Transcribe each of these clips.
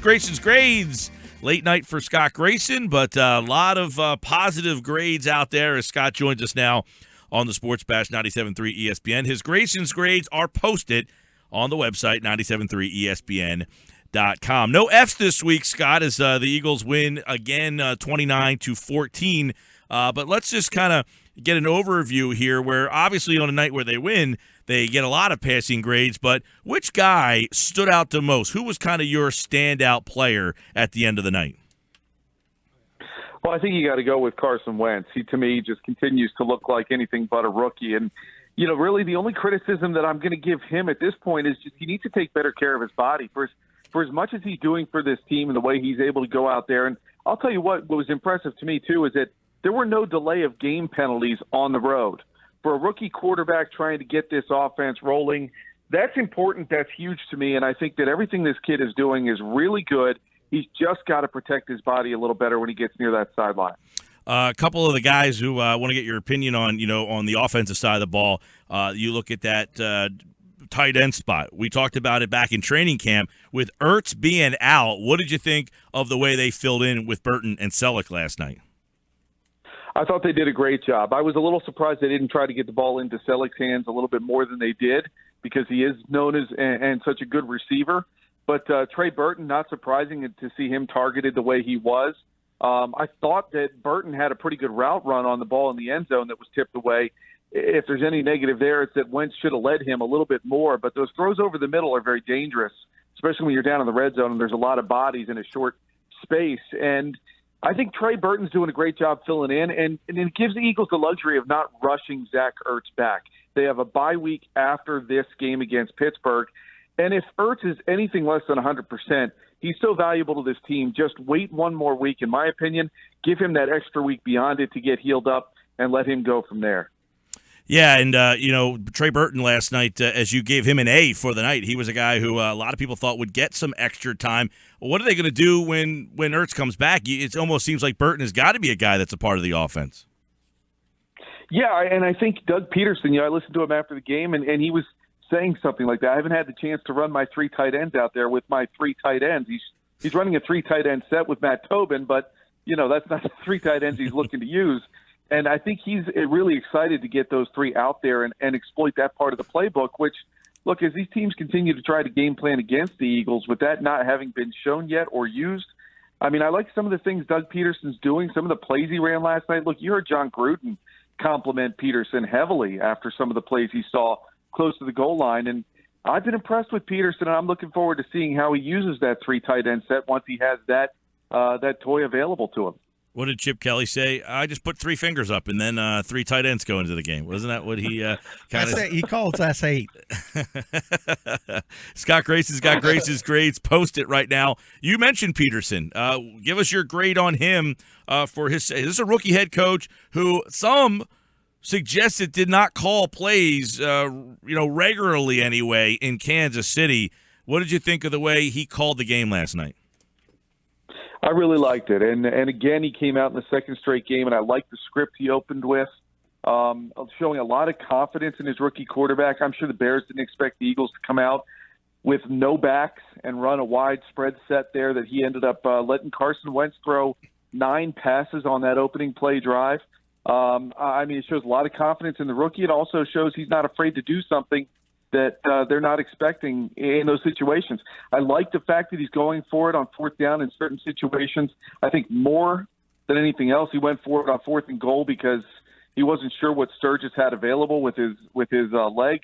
Grayson's Grades. Late night for Scott Grayson, but a lot of positive grades out there as Scott joins us now on the Sports Bash 97.3 ESPN. His Grayson's Grades are posted on the website, 97.3ESPN.com. No Fs this week, Scott, as the Eagles win again 29-14. But let's just kind of get an overview here where obviously on a night where they win, they get a lot of passing grades, but which guy stood out the most? Who was kind of your standout player at the end of the night? Well, I think you got to go with Carson Wentz. He, to me, just continues to look like anything but a rookie. And, you know, really the only criticism that I'm going to give him at this point is just he needs to take better care of his body. For as much as he's doing for this team and the way he's able to go out there. And I'll tell you what was impressive to me, too, is that there were no delay of game penalties on the road. For a rookie quarterback trying to get this offense rolling, that's important. That's huge to me. And I think that everything this kid is doing is really good. He's just got to protect his body a little better when he gets near that sideline. A couple of the guys who I want to get your opinion on, on the offensive side of the ball, you look at that tight end spot. We talked about it back in training camp. With Ertz being out, what did you think of the way they filled in with Burton and Selleck last night? I thought they did a great job. I was a little surprised they didn't try to get the ball into Selleck's hands a little bit more than they did because he is known as and such a good receiver. But Trey Burton, not surprising to see him targeted the way he was. I thought that Burton had a pretty good route run on the ball in the end zone that was tipped away. If there's any negative there, it's that Wentz should have led him a little bit more. But those throws over the middle are very dangerous, especially when you're down in the red zone and there's a lot of bodies in a short space. And I think Trey Burton's doing a great job filling in, and it gives the Eagles the luxury of not rushing Zach Ertz back. They have a bye week after this game against Pittsburgh, and if Ertz is anything less than 100%, he's so valuable to this team. Just wait one more week, in my opinion. Give him that extra week beyond it to get healed up and let him go from there. Yeah, and, Trey Burton last night, as you gave him an A for the night, he was a guy who a lot of people thought would get some extra time. What are they going to do when Ertz comes back? It almost seems like Burton has got to be a guy that's a part of the offense. Yeah, and I think Doug Pederson, I listened to him after the game, and he was saying something like that. I haven't had the chance to run my three tight ends out there with my three tight ends. He's running a three tight end set with Matt Tobin, but, that's not the three tight ends he's looking to use. And I think he's really excited to get those three out there and exploit that part of the playbook, which, look, as these teams continue to try to game plan against the Eagles, with that not having been shown yet or used, I like some of the things Doug Pederson's doing, some of the plays he ran last night. Look, you heard John Gruden compliment Pederson heavily after some of the plays he saw close to the goal line. And I've been impressed with Pederson, and I'm looking forward to seeing how he uses that three tight end set once he has that toy available to him. What did Chip Kelly say? I just put three fingers up, and then three tight ends go into the game. Wasn't that what he kind of? He calls us 8. Scott Grayson's got Grayson's grades. Post it right now. You mentioned Pederson. Give us your grade on him for his. This is a rookie head coach who some suggested did not call plays, regularly anyway in Kansas City. What did you think of the way he called the game last night? I really liked it. And again, he came out in the second straight game, and I liked the script he opened with, showing a lot of confidence in his rookie quarterback. I'm sure the Bears didn't expect the Eagles to come out with no backs and run a wide spread set there, that he ended up letting Carson Wentz throw 9 passes on that opening play drive. It shows a lot of confidence in the rookie. It also shows he's not afraid to do something that they're not expecting in those situations. I like the fact that he's going for it on fourth down in certain situations. I think more than anything else, he went for it on fourth and goal because he wasn't sure what Sturgis had available with his leg,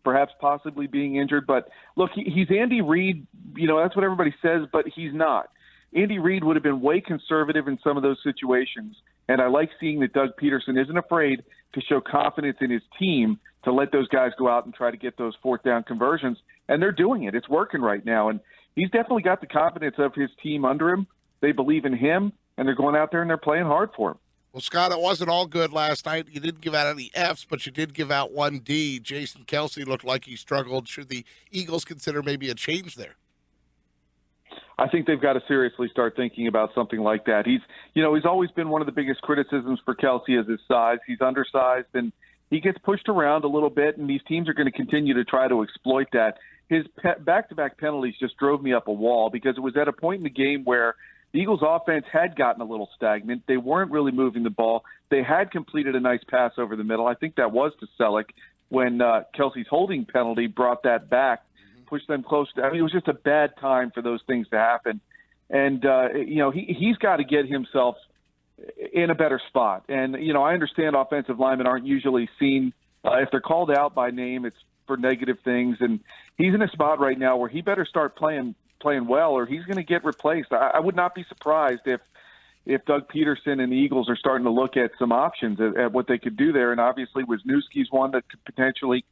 perhaps possibly being injured. But look, he's Andy Reid. That's what everybody says, but he's not. Andy Reid would have been way conservative in some of those situations. And I like seeing that Doug Pederson isn't afraid to show confidence in his team to let those guys go out and try to get those fourth down conversions. And they're doing it. It's working right now. And he's definitely got the confidence of his team under him. They believe in him, and they're going out there and they're playing hard for him. Well, Scott, it wasn't all good last night. You didn't give out any Fs, but you did give out one D. Jason Kelce looked like he struggled. Should the Eagles consider maybe a change there? I think they've got to seriously start thinking about something like that. He's always been one of the biggest criticisms for Kelce is his size. He's undersized, and he gets pushed around a little bit, and these teams are going to continue to try to exploit that. his back-to-back penalties just drove me up a wall because it was at a point in the game where the Eagles' offense had gotten a little stagnant. They weren't really moving the ball. They had completed a nice pass over the middle. I think that was to Selleck when Kelsey's holding penalty brought that back, pushed them close to – I mean, it was just a bad time for those things to happen. And, he's got to get himself in a better spot. And, I understand offensive linemen aren't usually seen if they're called out by name, it's for negative things. And he's in a spot right now where he better start playing well or he's going to get replaced. I would not be surprised if Doug Pederson and the Eagles are starting to look at some options at what they could do there. And obviously Wisniewski's one that could potentially,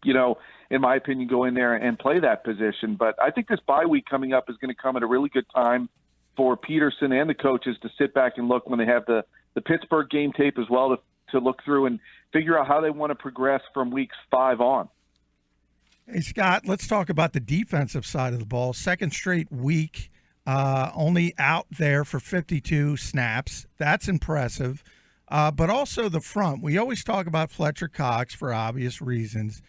in my opinion, go in there and play that position. But I think this bye week coming up is going to come at a really good time for Pederson and the coaches to sit back and look when they have the Pittsburgh game tape as well to look through and figure out how they want to progress from weeks 5 on. Hey, Scott, let's talk about the defensive side of the ball. Second straight week, only out there for 52 snaps. That's impressive. But also the front. We always talk about Fletcher Cox for obvious reasons.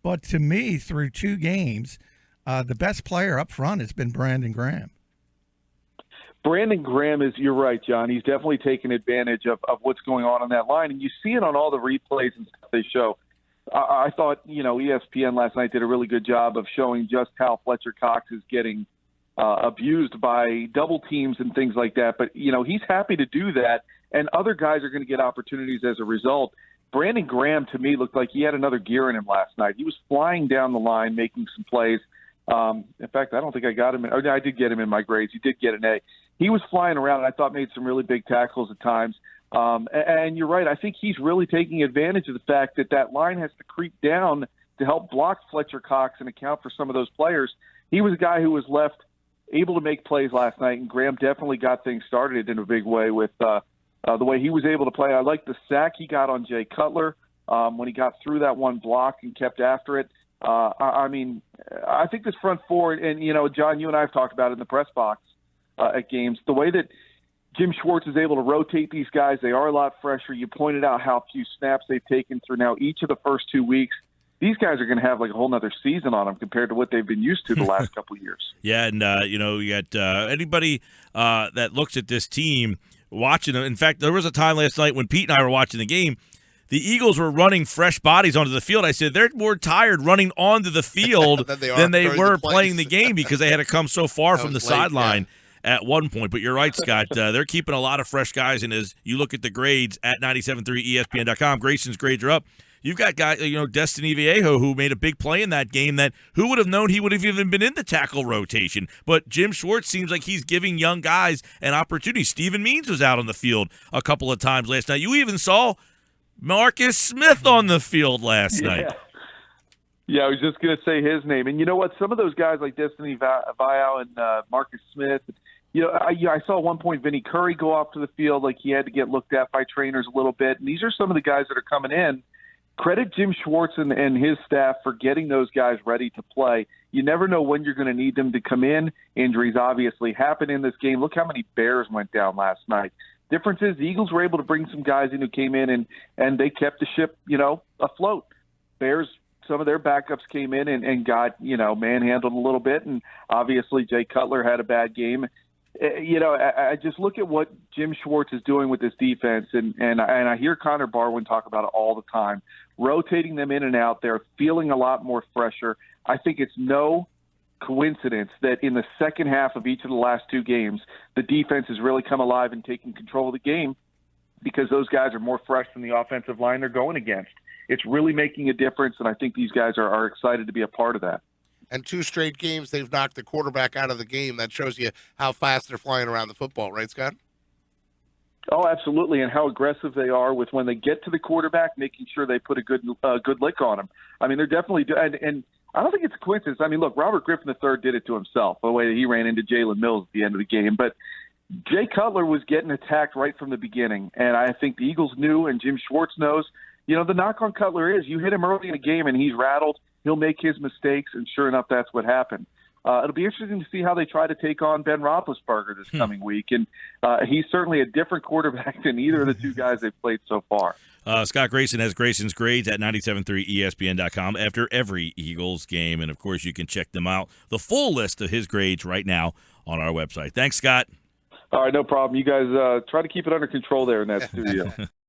But to me, through 2 games, the best player up front has been Brandon Graham. Brandon Graham is, you're right, John. He's definitely taken advantage of what's going on that line. And you see it on all the replays and stuff they show. I thought, ESPN last night did a really good job of showing just how Fletcher Cox is getting abused by double teams and things like that. But, he's happy to do that, and other guys are going to get opportunities as a result. Brandon Graham, to me, looked like he had another gear in him last night. He was flying down the line, making some plays. In fact, I don't think I got him. I did get him in my grades. He did get an A. He was flying around, and I thought made some really big tackles at times. And you're right. I think he's really taking advantage of the fact that line has to creep down to help block Fletcher Cox and account for some of those players. He was a guy who was left able to make plays last night, and Graham definitely got things started in a big way with the way he was able to play. I like the sack he got on Jay Cutler when he got through that one block and kept after it. I think this front four, and, John, you and I have talked about it in the press box at games, the way that Jim Schwartz is able to rotate these guys. They are a lot fresher. You pointed out how few snaps they've taken through now each of the first 2 weeks. These guys are going to have like a whole nother season on them compared to what they've been used to the last couple of years. Yeah, and, you got anybody that looks at this team watching them. In fact, there was a time last night when Pete and I were watching the game, the Eagles were running fresh bodies onto the field. I said, they're more tired running onto the field than they were playing the game because they had to come so far from the sideline. Yeah. At one point. But you're right, Scott. They're keeping a lot of fresh guys, and as you look at the grades at 97.3 ESPN.com, Grayson's grades are up. You've got guys, Destiny Viejo, who made a big play in that game that who would have known he would have even been in the tackle rotation. But Jim Schwartz seems like he's giving young guys an opportunity. Steven Means was out on the field a couple of times last night. You even saw Marcus Smith on the field last night. Yeah, I was just going to say his name. And you know what? Some of those guys like Destiny Viejo and Marcus Smith, I saw at one point Vinny Curry go off to the field like he had to get looked at by trainers a little bit. And these are some of the guys that are coming in. Credit Jim Schwartz and his staff for getting those guys ready to play. You never know when you're going to need them to come in. Injuries obviously happen in this game. Look how many Bears went down last night. Difference is the Eagles were able to bring some guys in who came in and they kept the ship, afloat. Bears, some of their backups came in and got, manhandled a little bit. And obviously Jay Cutler had a bad game. I just look at what Jim Schwartz is doing with this defense, and I hear Connor Barwin talk about it all the time, rotating them in and out. They're feeling a lot more fresher. I think it's no coincidence that in the second half of each of the last 2 games, the defense has really come alive and taken control of the game because those guys are more fresh than the offensive line they're going against. It's really making a difference, and I think these guys are excited to be a part of that. And 2 straight games, they've knocked the quarterback out of the game. That shows you how fast they're flying around the football, right, Scott? Oh, absolutely, and how aggressive they are with when they get to the quarterback, making sure they put a good lick on him. I mean, they're definitely and I don't think it's a coincidence. I mean, look, Robert Griffin III did it to himself, the way that he ran into Jalen Mills at the end of the game. But Jay Cutler was getting attacked right from the beginning, and I think the Eagles knew, and Jim Schwartz knows, the knock on Cutler is you hit him early in a game and he's rattled. He'll make his mistakes, and sure enough, that's what happened. It'll be interesting to see how they try to take on Ben Roethlisberger this coming week. And he's certainly a different quarterback than either of the two guys they've played so far. Scott Grayson has Grayson's grades at 973ESPN.com after every Eagles game. And, of course, you can check them out, the full list of his grades right now on our website. Thanks, Scott. All right, no problem. You guys try to keep it under control there in that studio.